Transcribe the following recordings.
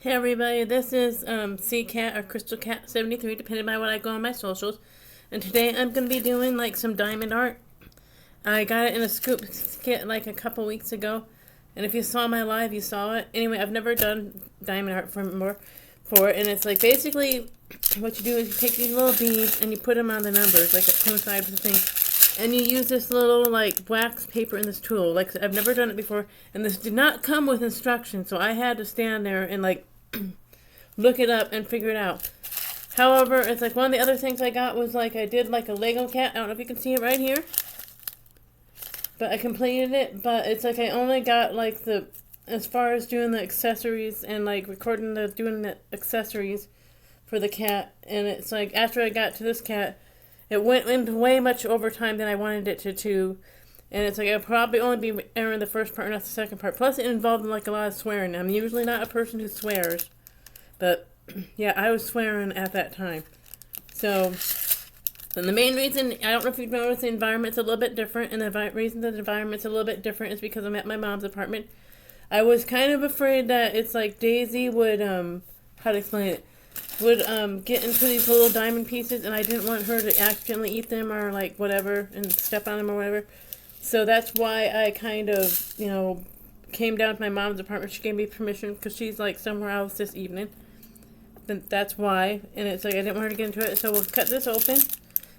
Hey everybody, this is C Cat or Crystal Cat 73, depending on what I go on my socials. And today I'm gonna be doing like some diamond art. I got it in a scoop kit like a couple weeks ago, and if you saw my live, you saw it. Anyway, I've never done diamond art for it, and it's like basically what you do is you take these little beads and you put them on the numbers like it coincides with the thing, and you use this little like wax paper in this tool. Like I've never done it before, and this did not come with instructions, so I had to stand there and like look it up and figure it out. However, it's like one of the other things I got was like I did like a Lego cat. I don't know if you can see it right here, but I completed it. But it's like I only got like the as far as doing the accessories and like doing the accessories for the cat. And it's like after I got to this cat, it went into way much overtime than I wanted it to. And it's like I'll probably only be airing the first part, not the second part. Plus, it involved like a lot of swearing. I'm usually not a person who swears, but yeah, I was swearing at that time. So, and the main reason, I don't know if you've noticed, the environment's a little bit different, and the reason the environment's a little bit different is because I'm at my mom's apartment. I was kind of afraid that it's like Daisy would, how to explain it, would get into these little diamond pieces, and I didn't want her to accidentally eat them or like whatever, and step on them or whatever. So that's why I kind of, came down to my mom's apartment. She gave me permission because she's like somewhere else this evening. That's why. And it's like I didn't want her to get into it. So we'll cut this open.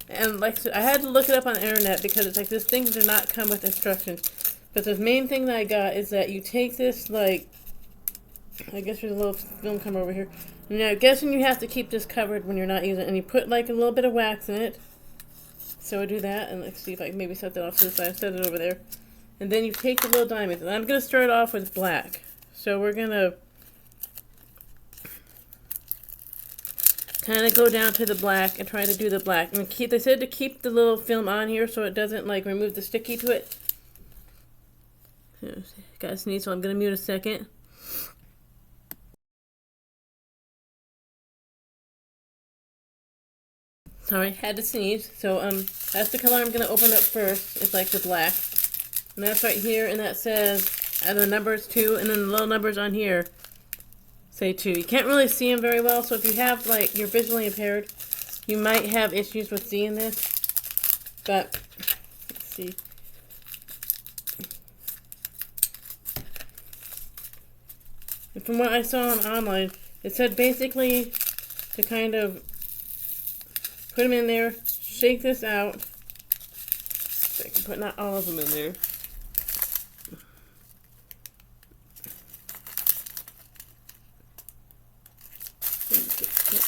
And like I had to look it up on the internet because it's like this thing did not come with instructions. But the main thing that I got is that you take this like, I guess there's a little film cover over here. Now I'm guessing you have to keep this covered when you're not using it. And you put like a little bit of wax in it. So I do that, and let's see if I can maybe set that off to the side. Set it over there. And then you take the little diamonds. And I'm going to start off with black. So we're going to kind of go down to the black and try to do the black. And they said to keep the little film on here so it doesn't like remove the sticky to it. Got to sneeze, so I'm going to mute a second. Sorry, had to sneeze. So that's the color I'm going to open up first. It's like the black. And that's right here, and that says, the numbers 2, and then the little numbers on here say 2. You can't really see them very well, so if you have, like, you're visually impaired, you might have issues with seeing this. But, let's see. And from what I saw online, it said basically to kind of put them in there, shake this out. So I can put not all of them in there.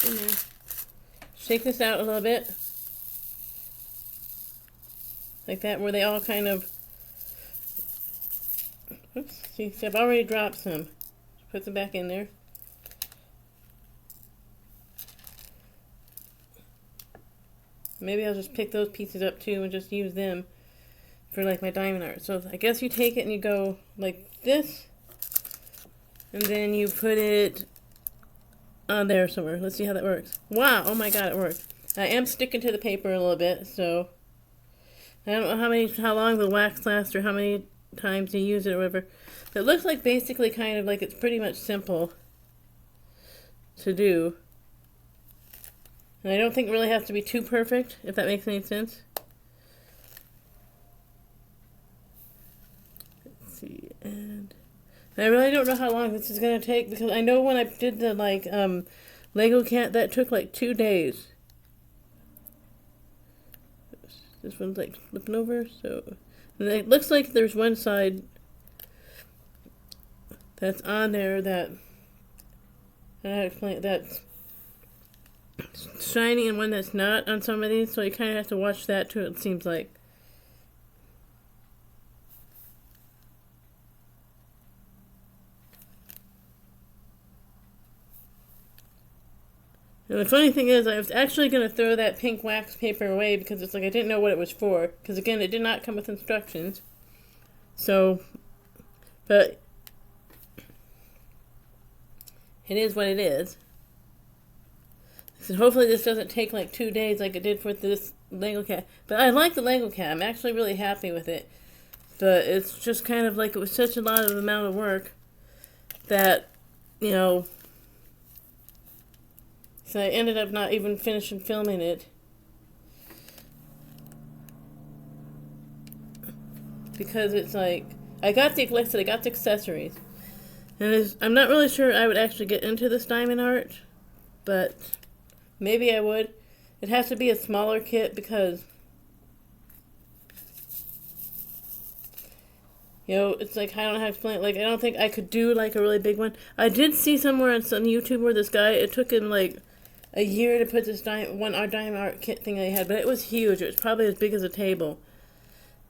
In there. Shake this out a little bit. Like that, where they all kind of... Oops, see, I've already dropped some. Put them back in there. Maybe I'll just pick those pieces up too and just use them for like my diamond art. So I guess you take it and you go like this. And then you put it on there somewhere. Let's see how that works. Wow, oh my god, it worked. I am sticking to the paper a little bit, so I don't know how long the wax lasts or how many times you use it or whatever. But it looks like basically kind of like it's pretty much simple to do. And I don't think it really has to be too perfect, if that makes any sense. Let's see, and I really don't know how long this is going to take, because I know when I did the, like, Lego cat, that took, like, 2 days. This one's, like, flipping over, so... And it looks like there's one side that's on there that... I don't know how to explain it, that's shiny and one that's not on some of these, so you kind of have to watch that too, it seems like. And the funny thing is, I was actually going to throw that pink wax paper away because it's like I didn't know what it was for. Because again, it did not come with instructions. So, but it is what it is. So hopefully this doesn't take like 2 days like it did for this Lego cat. But I like the Lego cat. I'm actually really happy with it. But it's just kind of like it was such a lot of amount of work that, you know, So I ended up not even finishing filming it. Because it's like, I got the accessories. And I'm not really sure I would actually get into this diamond art, but maybe I would. It has to be a smaller kit because, you know, it's like, I don't know how to explain it. Like, I don't think I could do like a really big one. I did see somewhere on some YouTube where this guy, it took him like a year to put this diamond art kit thing that he had, but it was huge. It was probably as big as a table.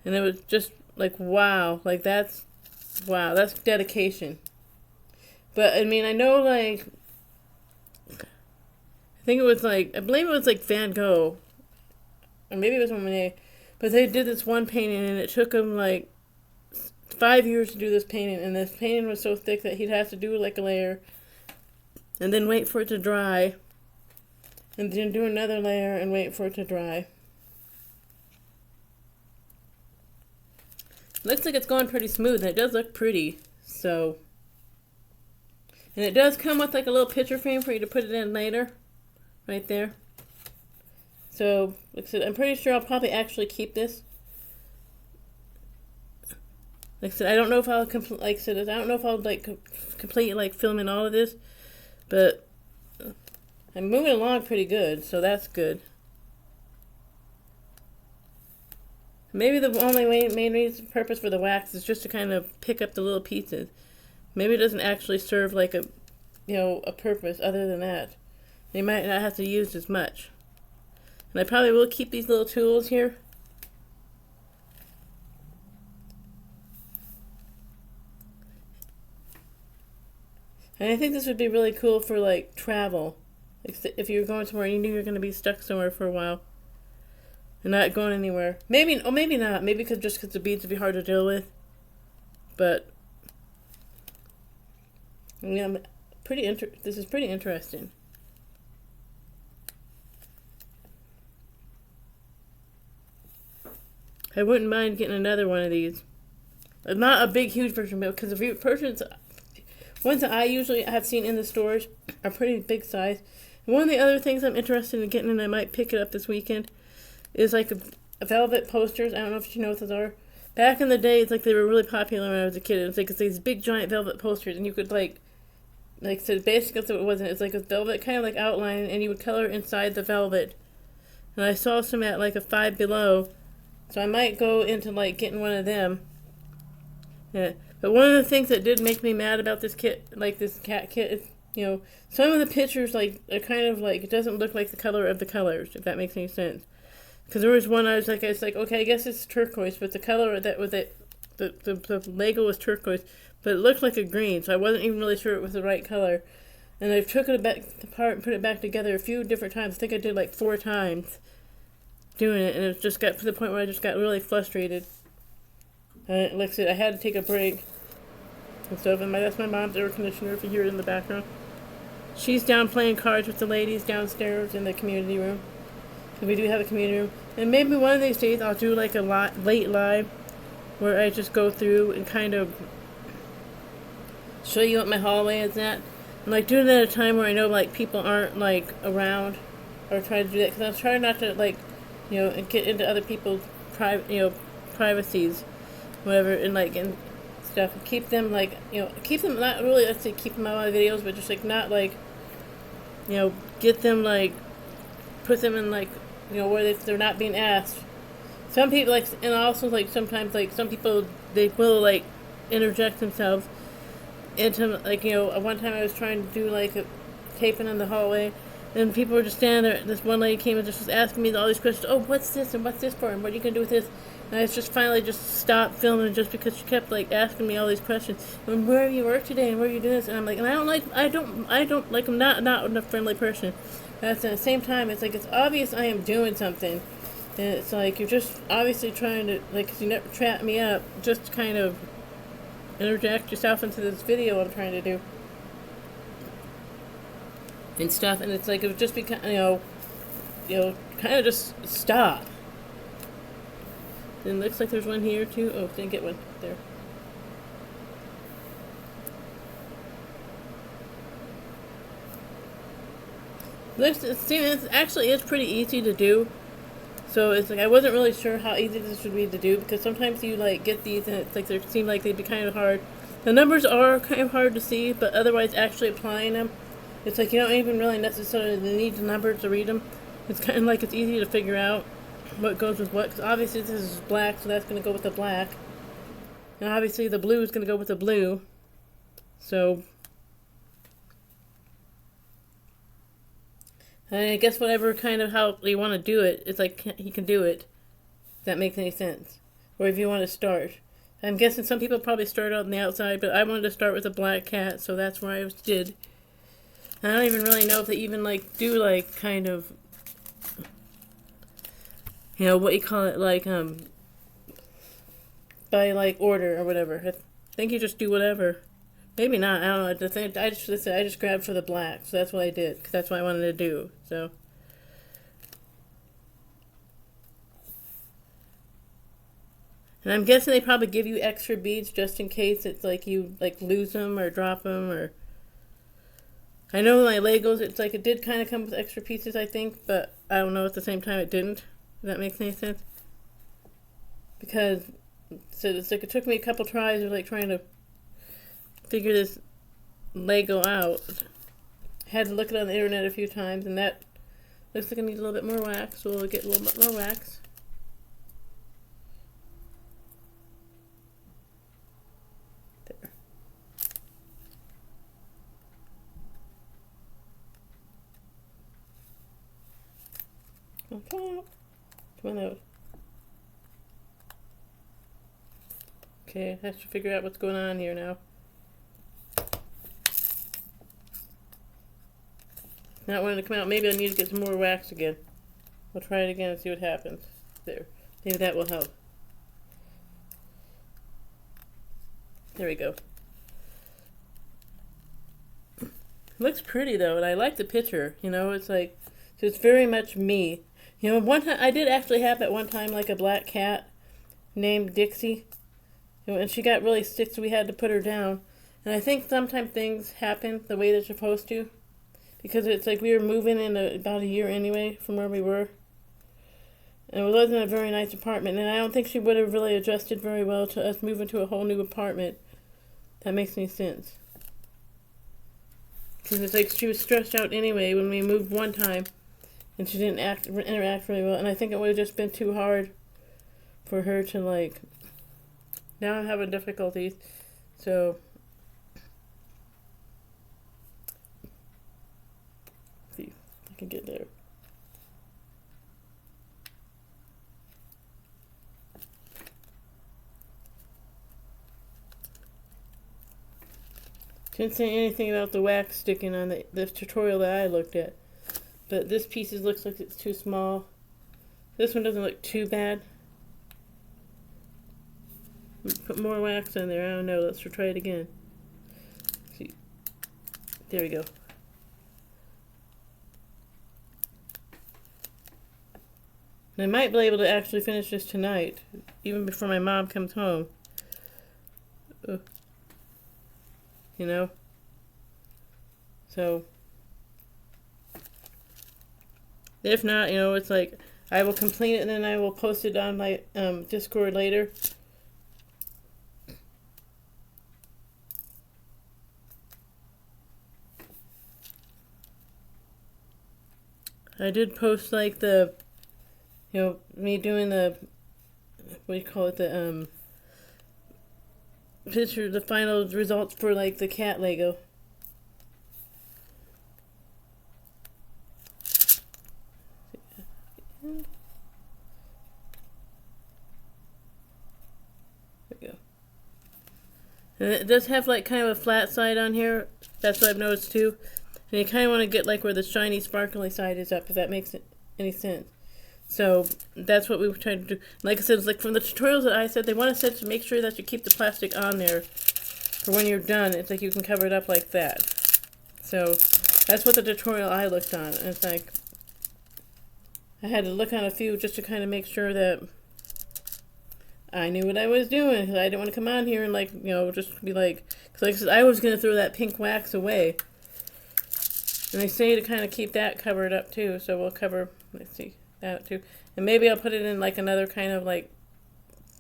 And it was just like, wow, like that's dedication. But I mean, I know like, I think it was like, I believe it was like Van Gogh, or maybe it was Monet, but they did this one painting and it took them like 5 years to do this painting, and this painting was so thick that he'd have to do like a layer and then wait for it to dry and then do another layer and wait for it to dry. Looks like it's going pretty smooth, and it does look pretty, so. And it does come with like a little picture frame for you to put it in later, right there. So, like I said, I'm pretty sure I'll probably actually keep this. Like I said, I don't know if I'll complete like filming all of this, but I'm moving along pretty good, so that's good. Maybe the only main purpose for the wax is just to kind of pick up the little pieces. Maybe it doesn't actually serve like a, you know, a purpose other than that. They might not have to use as much. And I probably will keep these little tools here. And I think this would be really cool for like travel. Like if you're going somewhere and you knew you're going to be stuck somewhere for a while and not going anywhere. Maybe, or maybe not. Maybe just because the beads would be hard to deal with. But yeah, this is pretty interesting. I wouldn't mind getting another one of these. Not a big, huge version, because the ones that I usually have seen in the stores are pretty big size. And one of the other things I'm interested in getting, and I might pick it up this weekend, is like a velvet posters. I don't know if you know what those are. Back in the day, it's like they were really popular when I was a kid. It's like it's these big giant velvet posters, and you could like so basically that's what it wasn't. It's like a velvet kind of like outline, and you would color inside the velvet. And I saw some at like a Five Below, so I might go into like getting one of them. Yeah. But one of the things that did make me mad about this kit, like this cat kit, is, you know, some of the pictures like are kind of like, it doesn't look like the color of the colors, if that makes any sense. Because there was one I was like, okay, I guess it's turquoise, but the color that was it, the Lego was turquoise, but it looked like a green, so I wasn't even really sure it was the right color. And I took it back apart and put it back together a few different times. I think I did like 4 times doing it, and it just got to the point where I just got really frustrated. Like I said, I had to take a break and stuff. And that's my mom's air conditioner, if you hear it in the background. She's down playing cards with the ladies downstairs in the community room. So we do have a community room. And maybe one of these days I'll do like a late live where I just go through and kind of show you what my hallway is at. And like doing it at a time where I know like people aren't like around, or try to do that, because I'm trying not to like, you know, get into other people's privacies, whatever, and like and stuff. Keep them like, you know, keep them not really, let's say keep them out of my videos, but just like not like, you know, get them like, put them in like, you know, where they're not being asked. Some people like, and also like sometimes like some people, they will like interject themselves into like, you know, one time I was trying to do like a taping in the hallway, and people were just standing there. This one lady came and just was asking me all these questions. Oh, what's this and what's this for, and what are you gonna do with this? And I just finally just stopped filming just because she kept like asking me all these questions. And where do you work today? And where are you doing this? And I'm like, and I don't like, I'm not a friendly person. But at the same time, it's like, it's obvious I am doing something. And it's like, you're just obviously trying to, like, 'cause you never trap me up, just kind of interject yourself into this video I'm trying to do. And stuff. And it's like, it would just be, you know, kind of just stop. And it looks like there's one here too. Oh, didn't get one there. This actually is pretty easy to do. So it's like I wasn't really sure how easy this would be to do because sometimes you like get these and it's like they seem like they'd be kind of hard. The numbers are kind of hard to see, but otherwise actually applying them, it's like you don't even really necessarily need the numbers to read them. It's kind of like it's easy to figure out what goes with what. Because obviously this is black, so that's going to go with the black. And obviously the blue is going to go with the blue. So and I guess whatever kind of how you want to do it, it's like he can do it. If that makes any sense. Or if you want to start. I'm guessing some people probably start out on the outside, but I wanted to start with a black cat, so that's where I did. And I don't even really know if they even like do like kind of, you know, what you call it, like by like order or whatever. I think you just do whatever. Maybe not. I don't know. I just grabbed for the black, so that's what I did because that's what I wanted to do. So. And I'm guessing they probably give you extra beads just in case it's like you like lose them or drop them or. I know my Legos, it's like it did kind of come with extra pieces, I think, but I don't know at the same time it didn't. If that makes any sense. Because so it's like it took me a couple tries of like trying to figure this Lego out. I had to look it on the internet a few times, and that looks like it needs a little bit more wax, so we'll get a little bit more wax. There. Okay. Come on out. Okay, I have to figure out what's going on here now. Not wanting to come out. Maybe I need to get some more wax again. We'll try it again and see what happens. There. Maybe that will help. There we go. It looks pretty though, and I like the picture. You know, it's like, so it's very much me. You know, one time I did actually have at one time like a black cat named Dixie. And she got really sick, so we had to put her down. And I think sometimes things happen the way they're supposed to. Because it's like we were moving in about a year anyway from where we were. And it wasn't a very nice apartment. And I don't think she would have really adjusted very well to us moving to a whole new apartment. That makes any sense. Because it's like she was stressed out anyway when we moved one time. And she didn't interact really well. And I think it would have just been too hard for her to like... Now I'm having difficulties. So... see if I can get there. Didn't say anything about the wax sticking on the tutorial that I looked at. But this piece looks like it's too small. This one doesn't look too bad. Put more wax on there. I don't know. Let's try it again. See. There we go. And I might be able to actually finish this tonight, even before my mom comes home. You know? So, if not, you know, it's like, I will complete it and then I will post it on my Discord later. I did post like the, you know, me doing the, what do you call it, the picture, the final results for like the cat Lego. There we go. And it does have like kind of a flat side on here. That's what I've noticed too. And you kind of want to get like where the shiny sparkly side is up, if that makes any sense. So that's what we were trying to do. Like I said, it's like from the tutorials that I said, they want to make sure that you keep the plastic on there for when you're done. It's like you can cover it up like that. So that's what the tutorial I looked on. And it's like, I had to look on a few just to kind of make sure that I knew what I was doing. Cause I didn't want to come on here and like, you know, just be like, because like I said, I was going to throw that pink wax away. And they say to kind of keep that covered up too, so we'll cover, let's see, that too. And maybe I'll put it in like another kind of like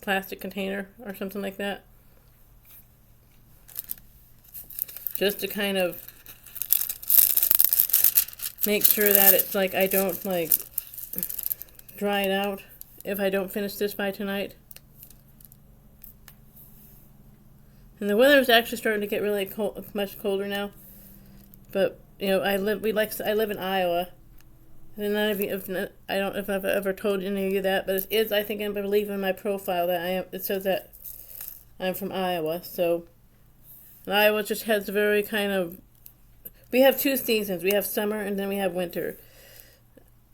plastic container or something like that. Just to kind of make sure that it's like I don't like dry it out if I don't finish this by tonight. And the weather is actually starting to get really cold, much colder now. But you know, I live in Iowa. And none of you, I don't know if I've ever told any of you that, but it is, I think, I believe in my profile that I am. It says that I'm from Iowa. So Iowa just has a very kind of. We have 2 seasons. We have summer and then we have winter.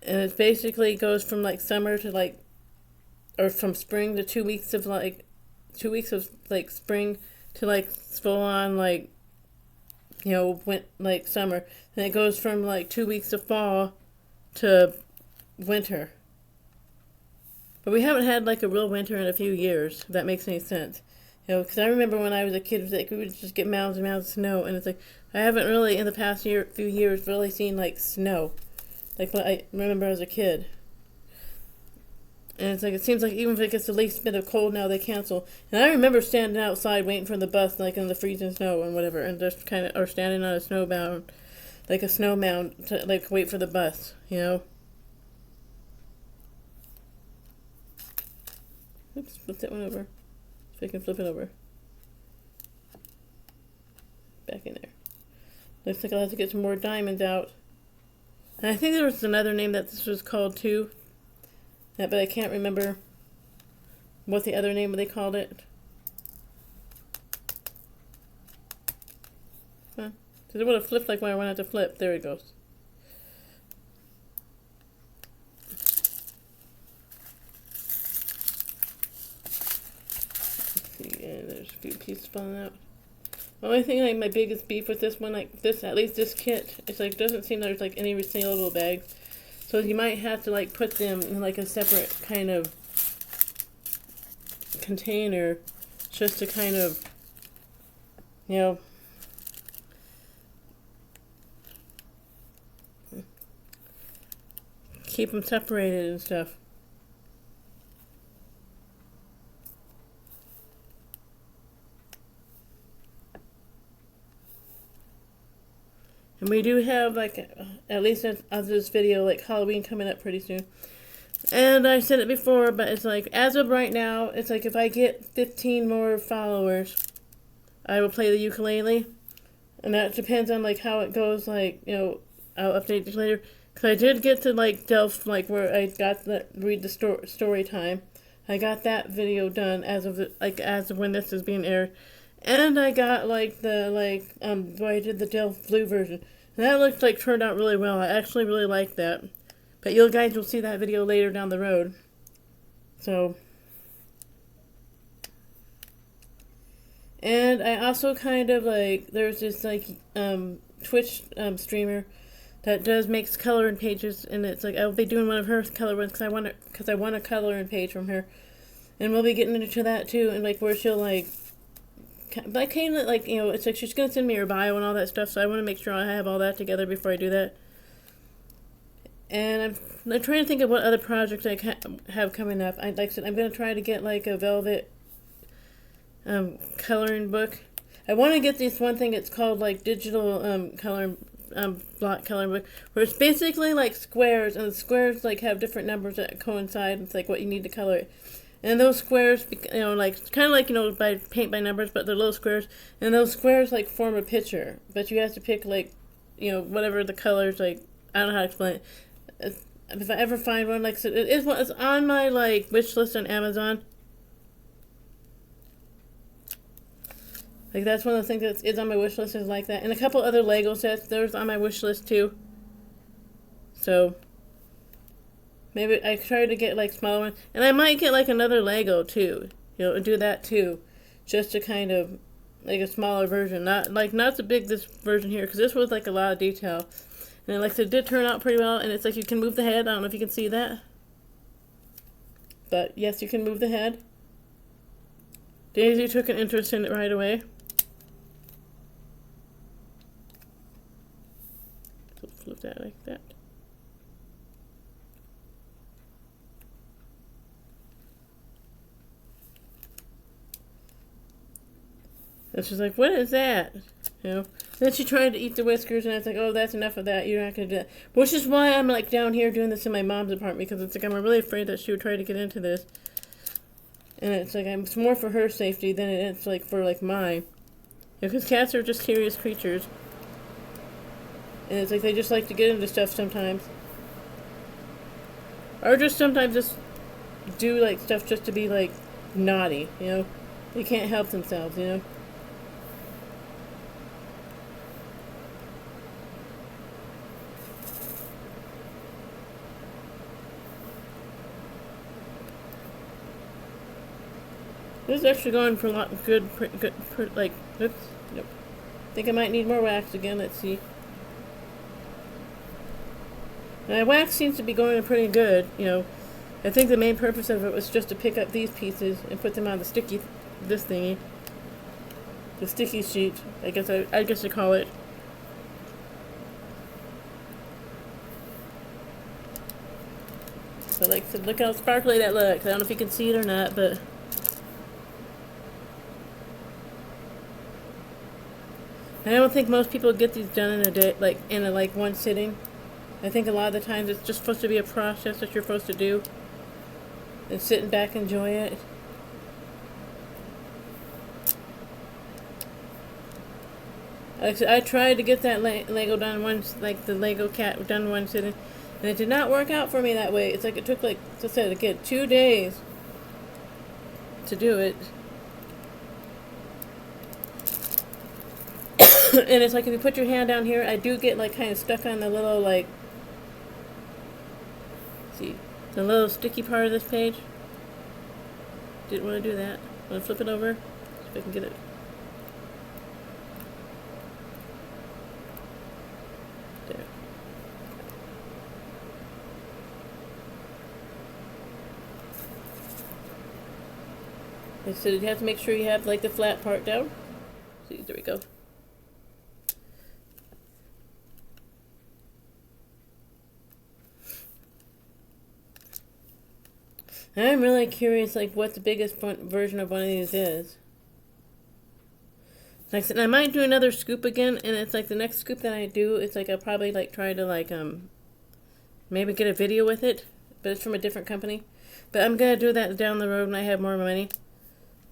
And it basically goes from like summer to like, or from spring to 2 weeks of like, 2 weeks of like spring to like full on like, you know, like summer. And it goes from like 2 weeks of fall to winter. But we haven't had like a real winter in a few years, if that makes any sense. You know, because I remember when I was a kid, it was like we would just get mounds and mounds of snow, and it's like I haven't really in the past few years really seen like snow, like what I remember as a kid. And it's like it seems like even if it gets the least bit of cold now, they cancel. And I remember standing outside waiting for the bus, like in the freezing snow and whatever, and just kind of or standing on a snowbound, like a snow mound, to like wait for the bus, you know. Oops, flip that one over. So I can flip it over. Back in there. Looks like I'll have to get some more diamonds out. And I think there was another name that this was called too. But I can't remember what the other name they called it. Huh. Because it would have flipped like when I wanted to flip. There it goes. Yeah, there's a few pieces falling out. The only thing, like, my biggest beef with this one, like, this, at least this kit, it's, like, doesn't seem there's, like, any resealable bags. So you might have to, like, put them in, like, a separate kind of container just to kind of, you know, keep them separated and stuff. And we do have, like, at least of this video, like, Halloween coming up pretty soon. And I said it before, but it's like, as of right now, it's like if I get 15 more followers, I will play the ukulele. And that depends on, like, how it goes, like, you know, I'll update this later. Because I did get to, like, delve, like, where I got to read the story time. I got that video done as of when this is being aired. And I got, like, where I did the Delph Blue version. And that looked like turned out really well. I actually really liked that. But you guys will see that video later down the road. So. And I also kind of, like, there's this, like, Twitch streamer that makes coloring pages. And it's, like, I'll be doing one of her color ones because I want a coloring page from her. And we'll be getting into that, too. And, like, where she'll, like, but I kind of, like, you know, it's like she's going to send me her bio and all that stuff, so I want to make sure I have all that together before I do that. And I'm trying to think of what other projects I have coming up. Like I said, I'm going to try to get, like, a velvet coloring book. I want to get this one thing, it's called, like, digital block coloring book, where it's basically, like, squares, and the squares, like, have different numbers that coincide with, like, what you need to color it. And those squares, you know, like, kind of like, you know, by paint by numbers, but they're little squares. And those squares, like, form a picture. But you have to pick, like, you know, whatever the colors, like, I don't know how to explain it. If I ever find one, like I said, it's on my, like, wish list on Amazon. Like, that's one of the things that is on my wish list is like that. And a couple other Lego sets, there's on my wish list, too. So maybe I try to get, like, smaller ones. And I might get, like, another Lego, too. You know, and do that, too. Just to kind of, like, a smaller version. Not so big, this version here. Because this was, like, a lot of detail. And, like I said, it did turn out pretty well. And it's like you can move the head. I don't know if you can see that. But, yes, you can move the head. Daisy took an interest in it right away. So flip that like that. And she's like, what is that? You know? Then she tried to eat the whiskers, and I was like, oh, that's enough of that. You're not going to do that. Which is why I'm like down here doing this in my mom's apartment, because it's like I'm really afraid that she would try to get into this. And it's like it's more for her safety than it's like for like mine. Because cats are just curious creatures. And it's like they just like to get into stuff sometimes. Or just sometimes just do like stuff just to be like naughty, you know? They can't help themselves, you know? This is actually going for a lot of good, like, oops, nope. I think I might need more wax again, let's see. My wax seems to be going pretty good, you know. I think the main purpose of it was just to pick up these pieces and put them on the sticky, this thingy. The sticky sheet, I guess I call it. But like I said, look how sparkly that looks. I don't know if you can see it or not, but... I don't think most people get these done in a day, like in a one sitting. I think a lot of the times it's just supposed to be a process that you're supposed to do, and sitting back and enjoy it. I tried to get that Lego done once, like the Lego cat done one sitting, and it did not work out for me that way. It's like it took, like I said, again, 2 days to do it. And it's like if you put your hand down here, I do get like kind of stuck on the little like, see, the little sticky part of this page. Didn't want to do that. Want to flip it over? See if I can get it. There. So you have to make sure you have like the flat part down. See, there we go. I'm really curious, like, what the biggest version of one of these is. Like I said, I might do another scoop again, and it's like the next scoop that I do, it's like I'll probably like try to like maybe get a video with it, but it's from a different company. But I'm gonna do that down the road when I have more money.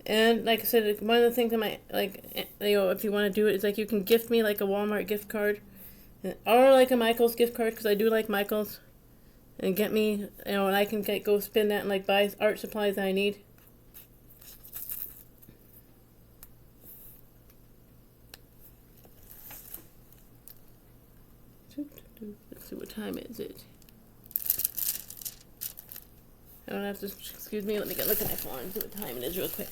And like I said, one of the things I might like, you know, if you want to do it, is like you can gift me like a Walmart gift card, or like a Michaels gift card, because I do like Michaels. And get me, you know, and I can go spend that and like buy art supplies that I need. Let's see, what time is it? I don't have to, excuse me, let me look at my phone and see what time it is real quick.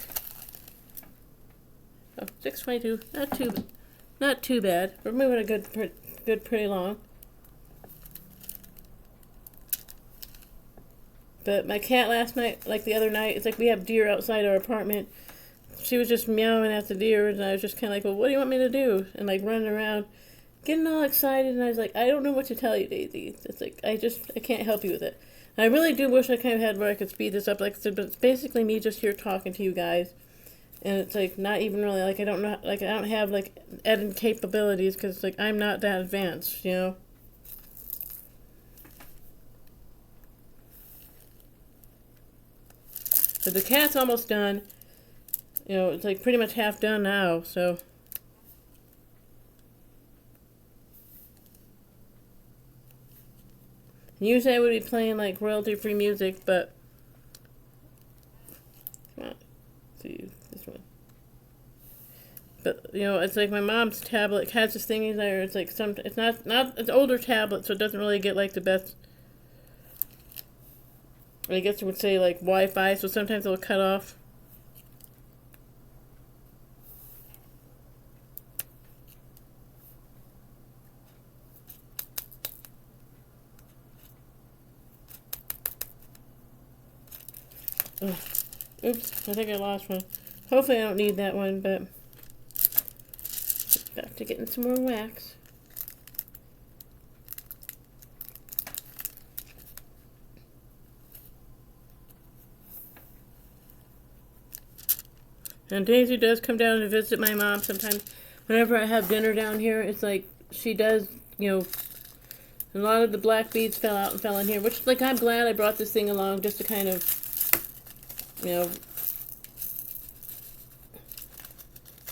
Oh, 6:22, not too bad. We're moving a good pretty long. But my cat last night, like the other night, it's like we have deer outside our apartment. She was just meowing at the deer, and I was just kind of like, well, what do you want me to do? And like running around, getting all excited, and I was like, I don't know what to tell you, Daisy. It's like, I can't help you with it. And I really do wish I kind of had where I could speed this up, like I said, but it's basically me just here talking to you guys. And it's like not even really, like I don't know, like I don't have like editing capabilities, because like I'm not that advanced, you know. But the cat's almost done. You know, it's like pretty much half done now, so. Usually I would be playing like royalty-free music, but. Come on. Let's see, this one. But, you know, it's like my mom's tablet has this thing in there. It's like it's not, it's an older tablet, so it doesn't really get like the best. I guess it would say like Wi-Fi, so sometimes it'll cut off. Ugh. Oops, I think I lost one. Hopefully I don't need that one, but back to getting some more wax. And Daisy does come down to visit my mom sometimes. Whenever I have dinner down here, it's like she does, a lot of the black beads fell out and fell in here, which, like, I'm glad I brought this thing along just to kind of,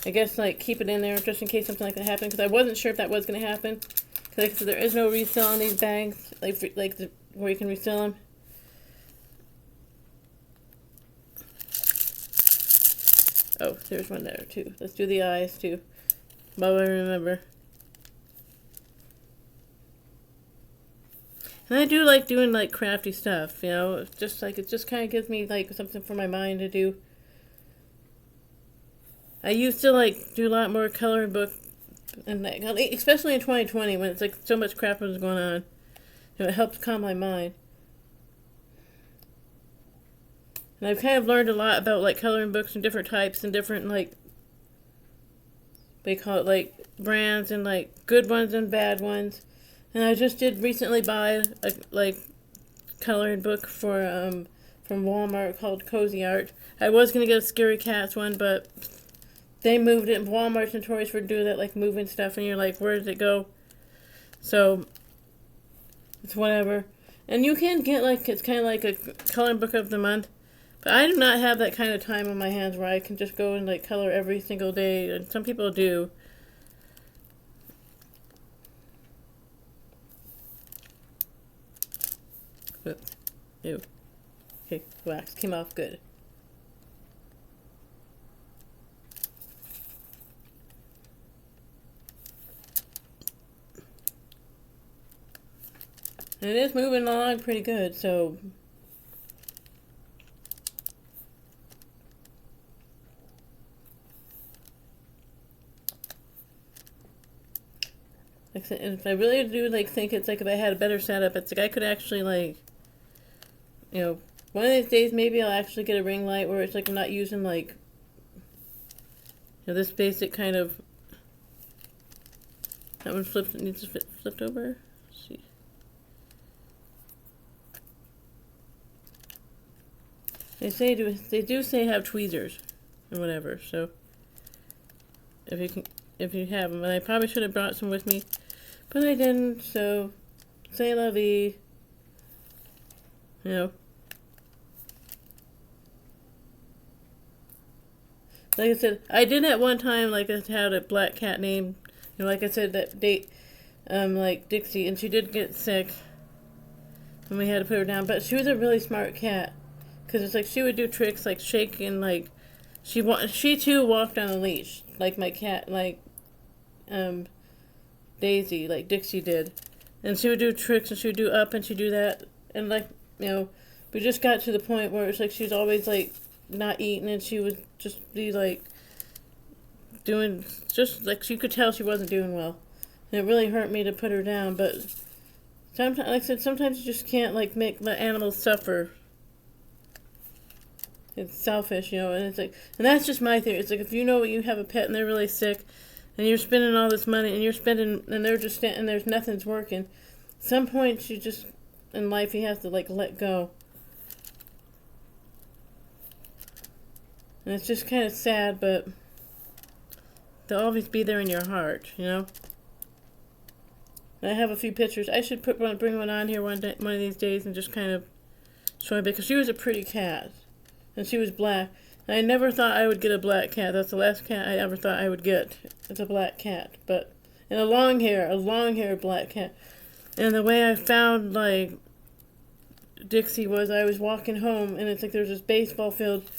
I guess, like, keep it in there just in case something like that happened, because I wasn't sure if that was going to happen. Because, like I said, there is no refill on these bags, where you can refill them. Oh, there's one there, too. Let's do the eyes, too, while I remember. And I do like doing, like, crafty stuff, It's just, like, it just kind of gives me, like, something for my mind to do. I used to, like, do a lot more coloring book, and, like, especially in 2020, when it's, like, so much crap was going on. It helps calm my mind. And I've kind of learned a lot about, like, coloring books and different types and different, like, they call it, like, brands and, like, good ones and bad ones. And I just did recently buy a, like, coloring book from Walmart called Cozy Art. I was going to get a Scary Cats one, but they moved it. Walmart's notorious for doing that, like, moving stuff, and you're like, where does it go? So, it's whatever. And you can get, like, it's kind of like a coloring book of the month. But I do not have that kind of time on my hands where I can just go and, like, color every single day. And some people do. Oops. Ew. Okay, wax came off good. And it is moving along pretty good, so... Like, if I really do, like, think it's like if I had a better setup, it's like I could actually, like, one of these days maybe I'll actually get a ring light where it's like I'm not using, like, this basic kind of, that one needs to flipped over. Let's see. They do say have tweezers or whatever, so if you have them, and I probably should have brought some with me, but I didn't, so say la vie, Like I said, I did at one time, like, I had a black cat named, like I said, that date, like, Dixie, and she did get sick, and we had to put her down, but she was a really smart cat, because it's like she would do tricks, like, shake, and, like, she too walked on a leash, like my cat, like, Daisy, like Dixie did, and she would do tricks, and she would do up, and she'd do that, and, like, we just got to the point where it's like she's always, like, not eating, and she would just be, like, doing, just, like, you could tell she wasn't doing well, and it really hurt me to put her down, but sometimes, like I said, sometimes you just can't, like, make the animals suffer. It's selfish, and it's like, and that's just my theory. It's like, if you know you have a pet and they're really sick, and you're spending all this money, and they're just, and there's nothing's working, at some point you just, in life, you have to, like, let go. And it's just kind of sad, but they'll always be there in your heart, And I have a few pictures. I should bring one on here one of these days and just kind of show it, because she was a pretty cat. And she was black. And I never thought I would get a black cat. That's the last cat I ever thought I would get. It's a black cat. And a long hair black cat. And the way I found, like, Dixie was I was walking home, and it's like there's this baseball field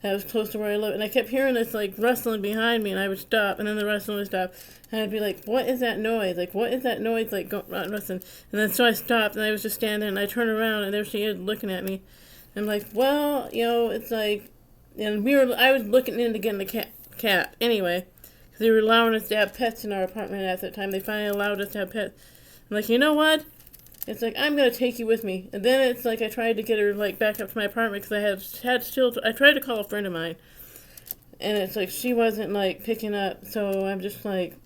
that was close to where I live. And I kept hearing this, like, rustling behind me, and I would stop, and then the rustling would stop. And I'd be like, what is that noise? Like, what is that noise, like, rustling? And then so I stopped, and I was just standing there, and I turned around, and there she is looking at me. I'm like, well, it's like, and I was looking into getting the cat anyway, because they were allowing us to have pets in our apartment at that time. They finally allowed us to have pets. I'm like, you know what? It's like, I'm going to take you with me. And then it's like I tried to get her, like, back up to my apartment, because I tried to call a friend of mine, and it's like she wasn't, like, picking up, so I'm just like,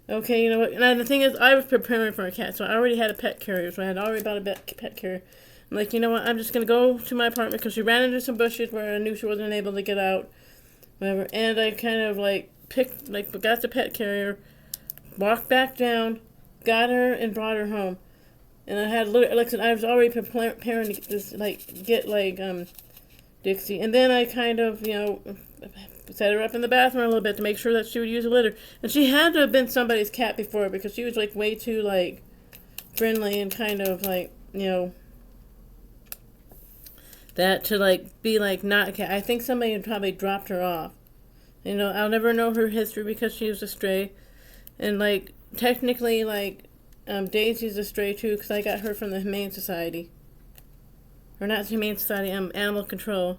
okay, you know what? And the thing is, I was preparing for a cat, so I already had a pet carrier, so I had already bought a pet carrier. Like, you know what, I'm just going to go to my apartment, because she ran into some bushes where I knew she wasn't able to get out. whatever. And I kind of like got the pet carrier, walked back down, got her and brought her home. And I had, like I said, I was already preparing to just get Dixie. And then I kind of, set her up in the bathroom a little bit to make sure that she would use a litter. And she had to have been somebody's cat before because she was like way too friendly and kind of that to be not a cat. I think somebody had probably dropped her off. I'll never know her history because she was a stray. And technically Daisy's a stray too because I got her from the Humane Society. Or not the Humane Society, Animal Control.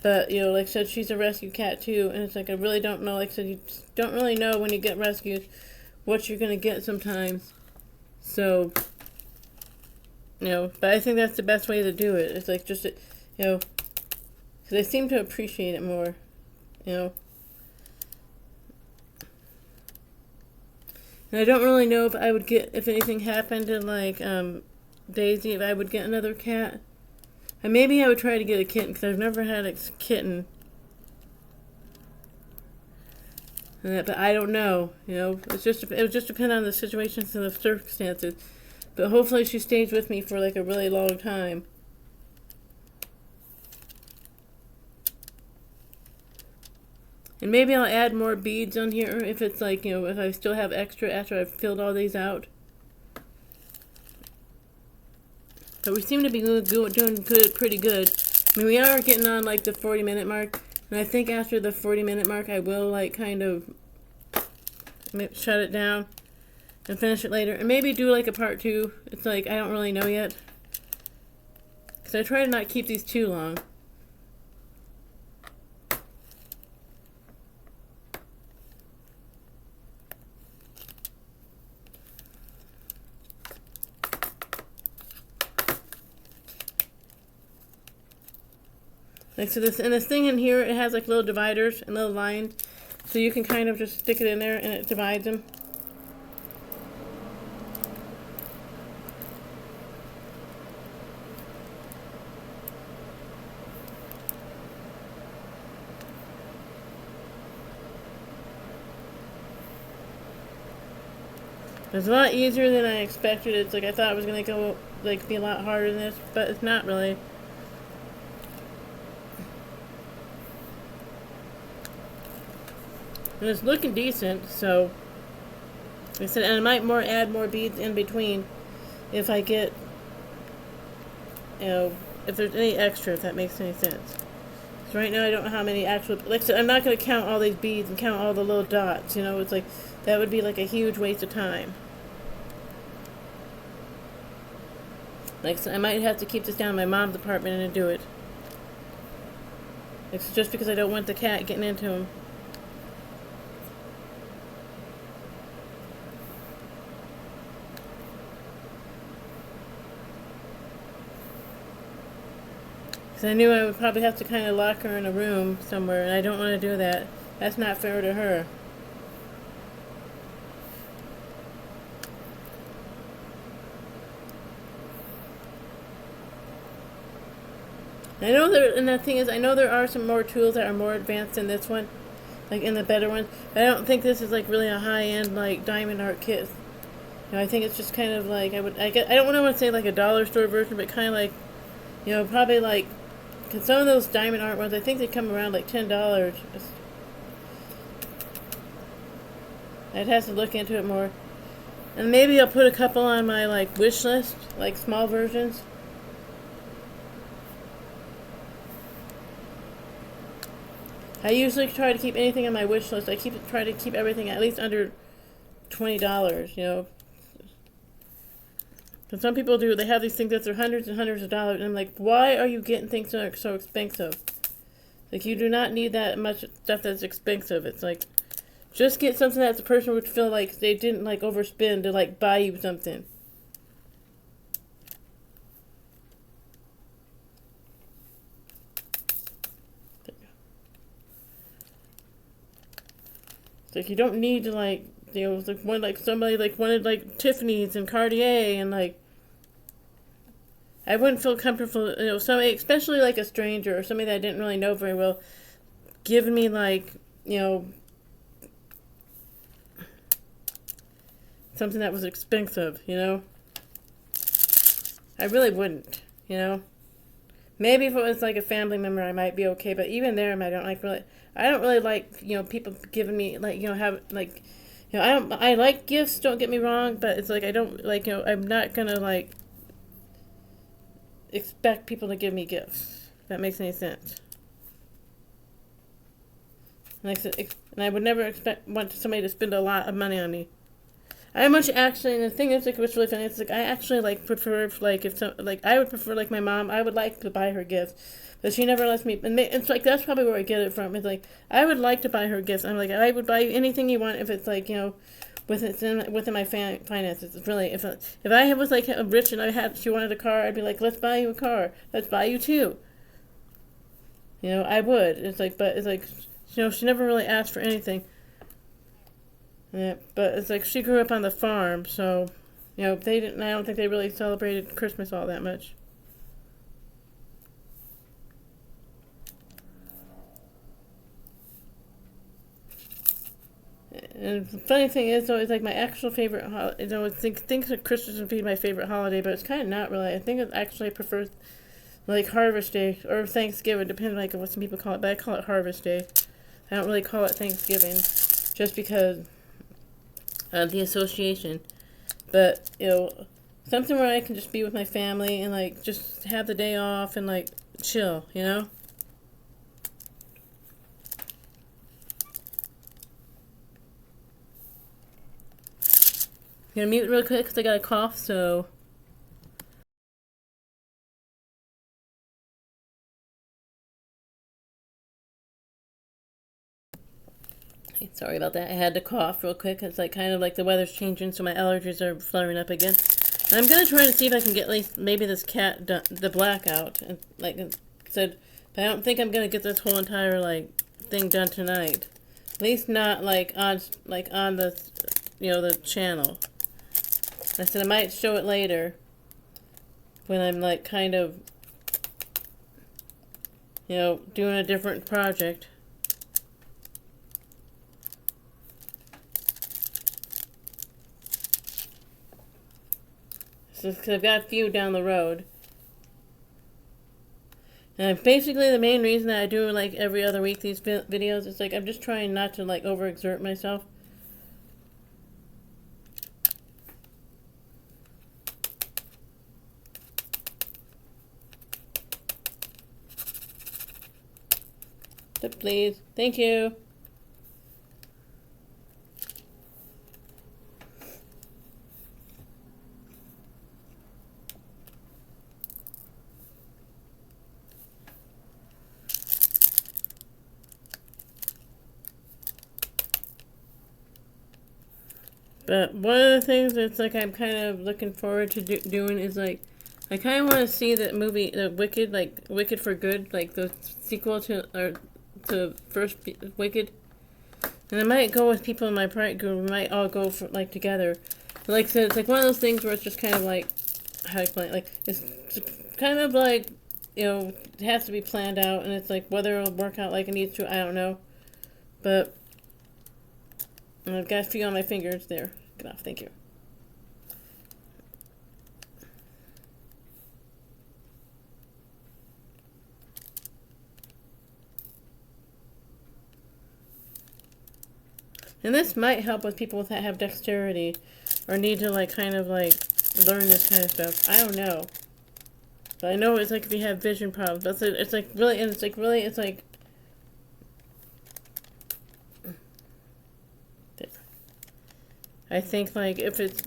But, like I said, she's a rescue cat too. And it's I really don't know. Like I said, you don't really know when you get rescued what you're going to get sometimes. So, but I think that's the best way to do it. It's because they seem to appreciate it more, And I don't really know if I would if anything happened to Daisy, if I would get another cat. And maybe I would try to get a kitten because I've never had a kitten. But I don't know, it would just depend on the situations and the circumstances. But hopefully she stays with me for a really long time. And maybe I'll add more beads on here if it's if I still have extra after I've filled all these out. But we seem to be doing pretty good. I mean, we are getting on the 40-minute mark. And I think after the 40-minute mark, I will kind of shut it down and finish it later. And maybe do a part 2. It's I don't really know yet. Because I try to not keep these too long. So this thing in here, it has little dividers and little lines, so you can kind of just stick it in there and it divides them. It's a lot easier than I expected. It's I thought it was gonna go be a lot harder than this, but it's not really. And it's looking decent, so like I said, and I might add more beads in between if I get, if there's any extra, if that makes any sense. So right now I don't know how many actual, like I said, I'm not going to count all these beads and count all the little dots, it's that would be a huge waste of time. Like I said, I might have to keep this down in my mom's apartment and do it. It's just because I don't want the cat getting into them. Because I knew I would probably have to kind of lock her in a room somewhere, and I don't want to do that. That's not fair to her. I know and the thing is, I know there are some more tools that are more advanced than this one, in the better ones. But I don't think this is really a high-end diamond art kit. I think it's just kind of I don't want to say a dollar store version, but kind of probably because some of those diamond art ones, I think they come around $10. I'd have to look into it more. And maybe I'll put a couple on my wish list, small versions. I usually try to keep anything on my wish list. I try to keep everything at least under $20, Because some people do, they have these things that they're hundreds and hundreds of dollars, and I'm like, why are you getting things that are so expensive? You do not need that much stuff that's expensive. It's just get something that the person would feel like they didn't overspend to buy you something. It's you don't need to somebody wanted Tiffany's and Cartier, and I wouldn't feel comfortable, somebody, especially a stranger or somebody that I didn't really know very well. given me like, you know, something that was expensive, you know. I really wouldn't, you know. Maybe if it was like a family member, I might be okay. But even there, I don't really like, you know, people giving me like, you know, have like, you know, I like gifts. Don't get me wrong, but it's like I don't like, you know, I'm not gonna like expect people to give me gifts. If that makes any sense. Like I said, and I would never want somebody to spend a lot of money on me. I much actually, and the thing is, like, what's really funny, it's like, I actually, like, prefer, like, if some, like, I would prefer, like, my mom, I would like to buy her gifts, but she never lets me, and it's like, that's probably where I get it from, it's like, I would like to buy her gifts, I'm like, I would buy you anything you want if it's, like, you know, within my finances, it's really, if I was, like, rich and she wanted a car, I'd be like, let's buy you a car, let's buy you two, you know, I would, it's like, but it's like, you know, she never really asked for anything. Yeah, but it's like she grew up on the farm, so, you know, they didn't. I don't think they really celebrated Christmas all that much. And the funny thing is, though, it's like my actual favorite holiday. You know, I think that Christmas would be my favorite holiday, but it's kind of not really. I think it actually I prefer like Harvest Day or Thanksgiving, depending like on what some people call it. But I call it Harvest Day. I don't really call it Thanksgiving, just because of the association. But, you know, something where I can just be with my family and, like, just have the day off and, like, chill, you know? I'm gonna mute real quick because I got a cough, so. Sorry about that. I had to cough real quick. It's like kind of like the weather's changing, so my allergies are flaring up again. And I'm gonna try to see if I can get at least maybe this cat done, the blackout, and like I said, but I don't think I'm gonna get this whole entire like thing done tonight. At least not like on the, you know, the channel. I said I might show it later when I'm like kind of, you know, doing a different project. Because I've got a few down the road. And basically the main reason that I do like every other week these videos is like I'm just trying not to like overexert myself. So please. Thank you. But one of the things that's like I'm kind of looking forward to doing is like I kind of want to see that movie, the Wicked, like Wicked for Good, like the sequel to first Wicked. And I might go with people in my private group. We might all go for like together. But like I said, it's like one of those things where it's just kind of like how to explain it. Like it's kind of like, you know, it has to be planned out, and it's like whether it'll work out like it needs to, I don't know. But I've got a few on my fingers there. Get off, thank you. And this might help with people that have dexterity or need to like kind of like learn this kind of stuff. I don't know. But I know it's like if you have vision problems, that's it. It's like really, and it's like really, it's like. I think like if it's.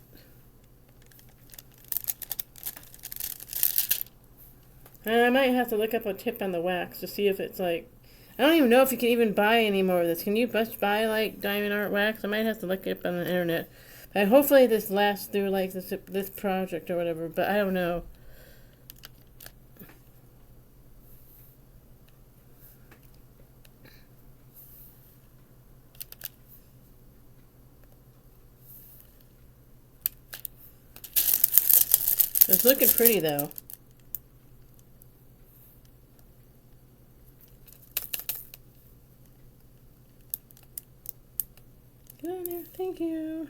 I might have to look up a tip on the wax to see if it's like. I don't even know if you can even buy any more of this. Can you just buy like diamond art wax? I might have to look it up on the internet. But hopefully this lasts through like this project or whatever. But I don't know. It's looking pretty though. Thank you.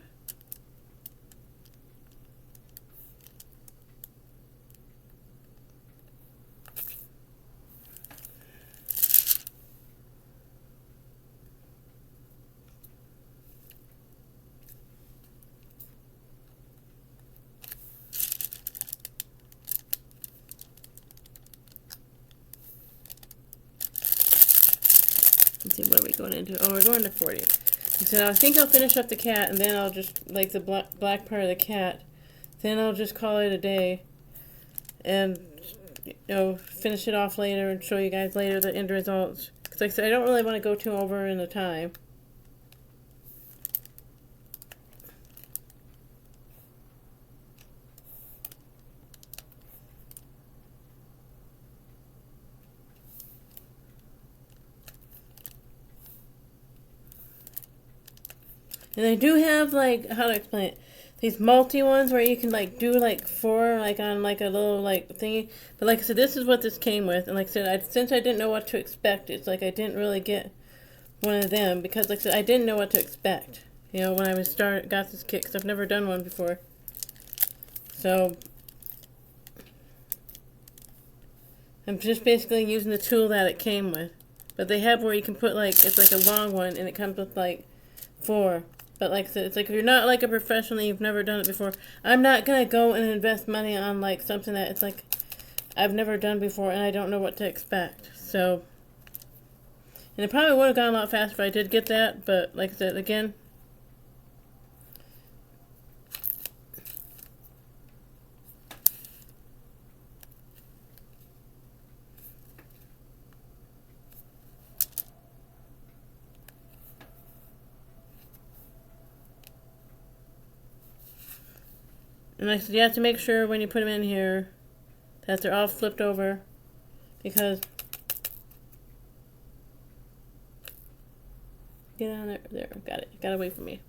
Let's see, what are we going into? Oh, we're going to 40. So I think I'll finish up the cat, and then I'll just, like the black part of the cat, then I'll just call it a day, and, you know, finish it off later and show you guys later the end results. Because like I said, I don't really want to go too over in the time. And I do have, like, how to explain it, these multi ones where you can, like, do, like, 4, like, on, like, a little, like, thingy. But, like I said, this is what this came with. And, like I said, since I didn't know what to expect, it's like I didn't really get one of them. Because, like I said, I didn't know what to expect, you know, when I got this kit. Because I've never done one before. So, I'm just basically using the tool that it came with. But they have where you can put, like, it's like a long one. And it comes with, like, 4. But like I said, it's like if you're not like a professional, you've never done it before, I'm not going to go and invest money on like something that it's like I've never done before and I don't know what to expect. So, and it probably would have gone a lot faster if I did get that, but like I said, again, and like I said, you have to make sure when you put them in here that they're all flipped over, because get on there, got it, got away from me.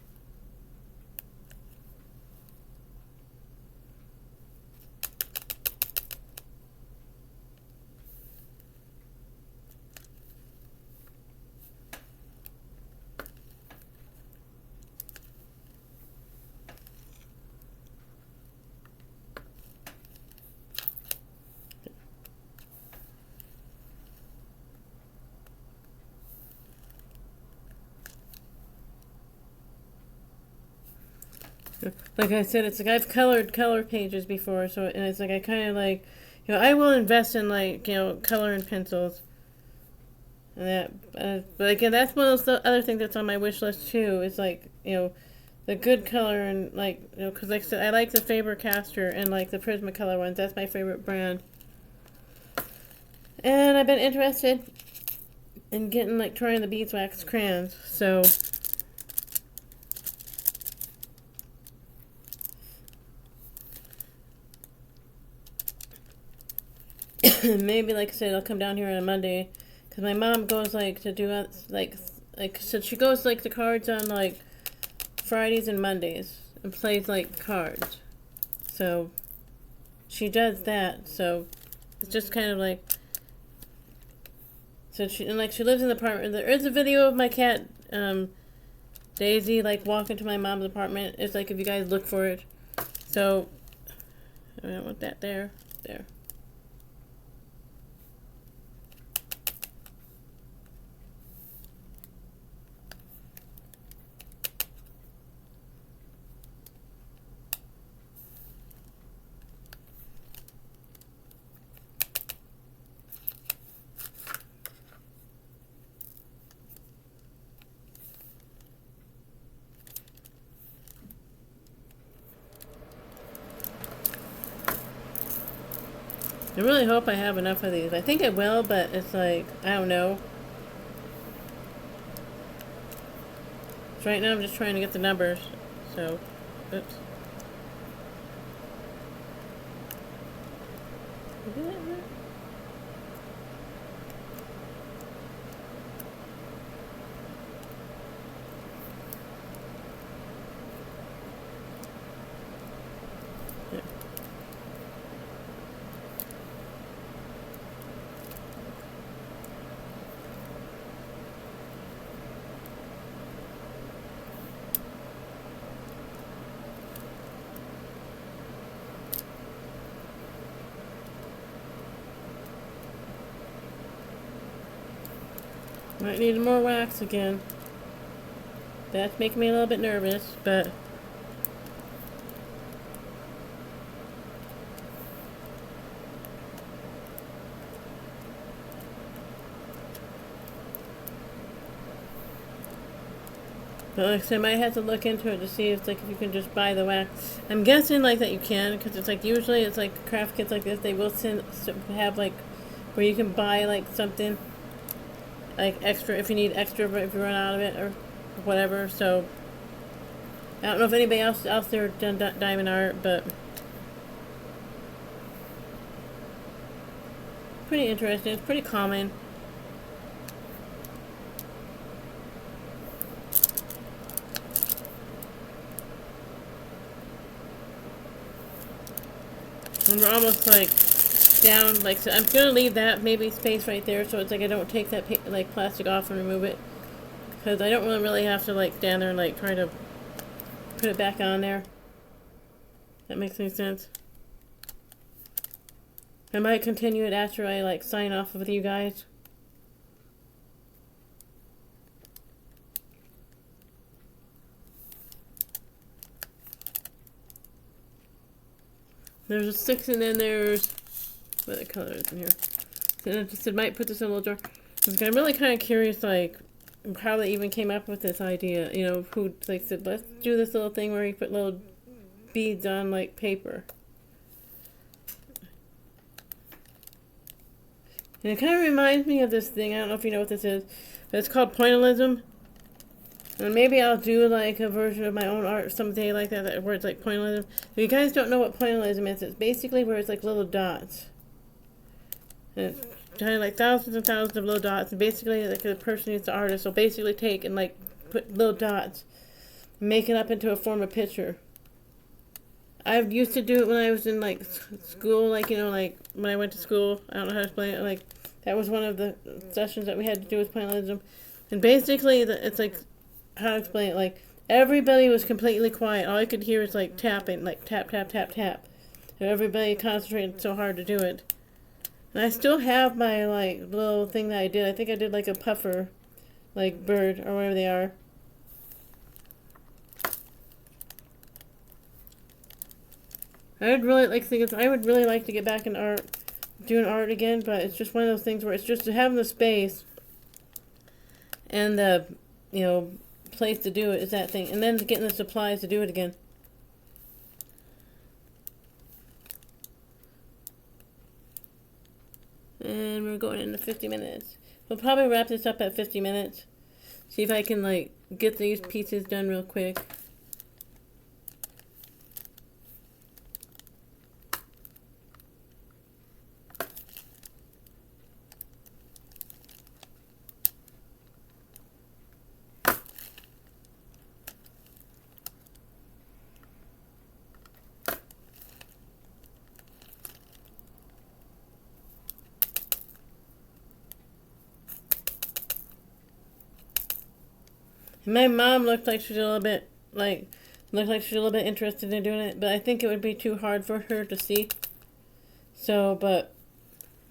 Like I said, it's like I've colored color pages before, so and it's like I kind of like, you know, I will invest in like, you know, color and pencils, and that. But again, that's one of the other things that's on my wish list too. Is like, you know, the good color and like, you know, because like I said, I like the Faber-Castell and like the Prismacolor ones. That's my favorite brand. And I've been interested in getting like trying the beeswax crayons, so. Maybe, like I said, I'll come down here on a Monday, because my mom goes, like, to do, so she goes, like, to cards on, like, Fridays and Mondays, and plays, like, cards. So, she does that, so, it's just kind of, like, so she lives in the apartment. There is a video of my cat, Daisy, like, walking to my mom's apartment. It's, like, if you guys look for it. So, I don't want that there. I really hope I have enough of these. I think I will, but it's like, I don't know. So right now I'm just trying to get the numbers. So, oops. Might need more wax again. That's making me a little bit nervous, but like I said, I might have to look into it to see if like if you can just buy the wax. I'm guessing like that you can, because it's like usually it's like craft kits like this, they will have like where you can buy like something like extra if you need extra, if you run out of it or whatever. So I don't know if anybody else out there done diamond art, but pretty interesting. It's pretty common. And we're almost like down, like, so I'm gonna leave that maybe space right there so it's like I don't take that like plastic off and remove it, because I don't really have to like stand there and like try to put it back on there. That makes any sense. I might continue it after I like sign off with you guys. There's a 6 and then there's, what the color is in here? And I just said might put this in a little jar. I'm really kind of curious, like, how they even came up with this idea. You know, who like said, let's do this little thing where you put little beads on like paper. And it kind of reminds me of this thing. I don't know if you know what this is, but it's called pointillism. And maybe I'll do like a version of my own art someday like that where it's like pointillism. If you guys don't know what pointillism is, it's basically where it's like little dots. And it's kind of like thousands and thousands of little dots. And basically like the person who's the artist will basically take and like put little dots, make it up into a form of picture. I used to do it when I was in like school, like, you know, like when I went to school. I don't know how to explain it. Like that was one of the sessions that we had to do with pointillism. And basically it's like, how to explain it, like everybody was completely quiet. All I could hear was like tapping, like tap tap tap tap, and everybody concentrated so hard to do it. And I still have my like little thing that I did. I think I did like a puffer like bird or whatever they are. I would really like to get back in art, doing art again, but it's just one of those things where it's just having the space and the, you know, place to do it is that thing, and then getting the supplies to do it again. And we're going into 50 minutes. We'll probably wrap this up at 50 minutes. See if I can like get these pieces done real quick. My mom looked like she was a little bit interested in doing it, but I think it would be too hard for her to see. So, but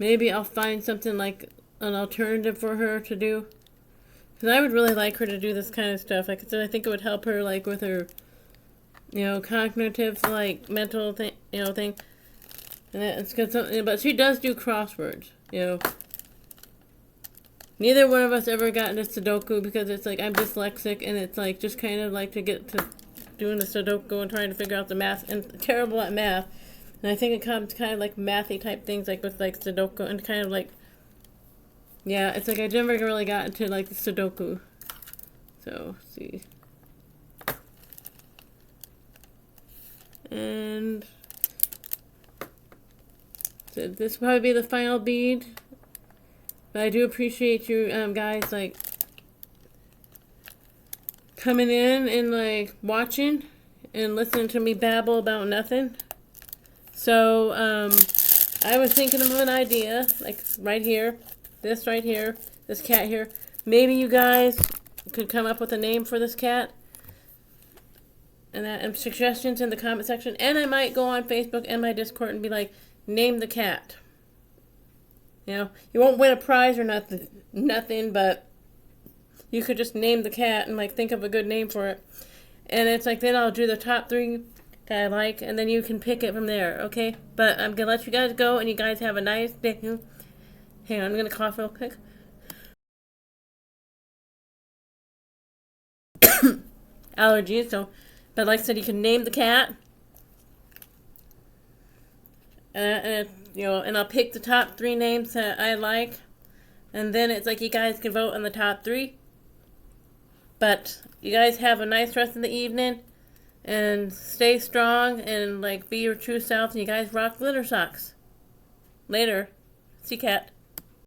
maybe I'll find something like an alternative for her to do. Because I would really like her to do this kind of stuff. Like I said, I think it would help her like with her, you know, cognitive, like mental thing, you know, thing. And it's good something, but she does do crosswords, you know. Neither one of us ever got into Sudoku because it's like I'm dyslexic and it's like just kind of like to get to doing the Sudoku and trying to figure out the math, and terrible at math. And I think it comes kind of like mathy type things like with like Sudoku and kind of like, yeah, it's like I never really got into like the Sudoku. So, let's see. And so this will probably be the final bead. But I do appreciate you guys like coming in and like watching and listening to me babble about nothing. So I was thinking of an idea, like right here, this cat here. Maybe you guys could come up with a name for this cat, and suggestions in the comment section. And I might go on Facebook and my Discord and be like, name the cat. You know, you won't win a prize or nothing, but you could just name the cat and like think of a good name for it. And it's like then I'll do the top 3 that I like, and then you can pick it from there, okay? But I'm gonna let you guys go, and you guys have a nice day. Hang on, I'm gonna cough real quick. Allergies, so, but like I said, you can name the cat, and and I'll pick the top 3 names that I like, and then it's like you guys can vote on the top 3. But you guys have a nice rest of the evening, and stay strong, and like be your true self, and you guys rock glitter socks. Later. See cat.